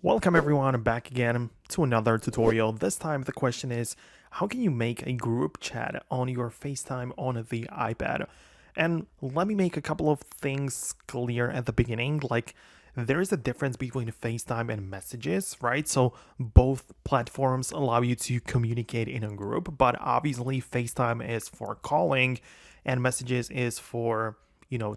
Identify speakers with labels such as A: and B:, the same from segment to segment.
A: Welcome everyone back again to another tutorial. This time the question is, how can you make a group chat on your FaceTime on the iPad? And let me make a couple of things clear at the beginning. Like, there is a difference between FaceTime and messages, right? So both platforms allow you to communicate in a group, but obviously FaceTime is for calling and messages is for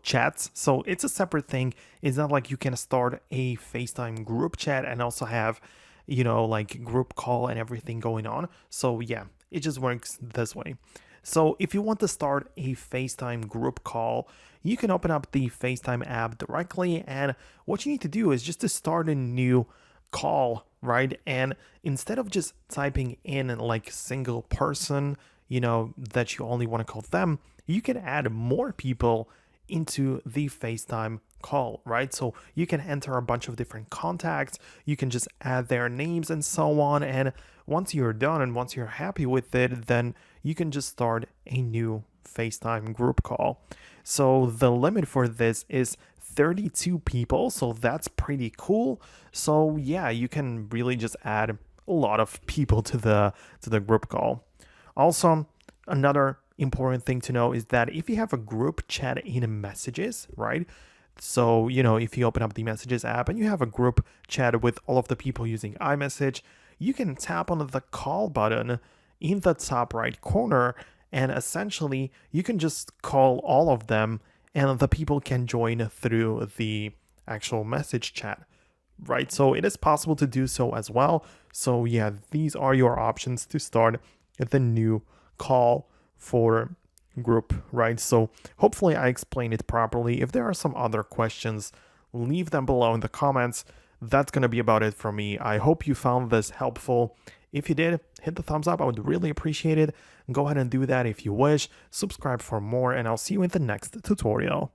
A: chats. So it's a separate thing. It's not like you can start a FaceTime group chat and also have, like group call and everything going on. So yeah, it just works this way. So if you want to start a FaceTime group call, you can open up the FaceTime app directly. And what you need to do is just to start a new call, right? And instead of just typing in like single person, that you only want to call them, you can add more people into the FaceTime call, right? So you can enter a bunch of different contacts, you can just add their names and so on. And once you're done and once you're happy with it, then you can just start a new FaceTime group call. So the limit for this is 32 people, so that's pretty cool. So yeah, you can really just add a lot of people to the group call. Also, another important thing to know is that if you have a group chat in messages, right? So, if you open up the messages app and you have a group chat with all of the people using iMessage, you can tap on the call button in the top right corner, and essentially you can just call all of them and the people can join through the actual message chat, right? So it is possible to do so as well. So yeah, these are your options to start the new call for group, right? So hopefully I explained it properly. If there are some other questions, leave them below in the comments. That's going to be about it from me. I hope you found this helpful. If you did, hit the thumbs up. I would really appreciate it. Go ahead and do that if you wish. Subscribe for more, and I'll see you in the next tutorial.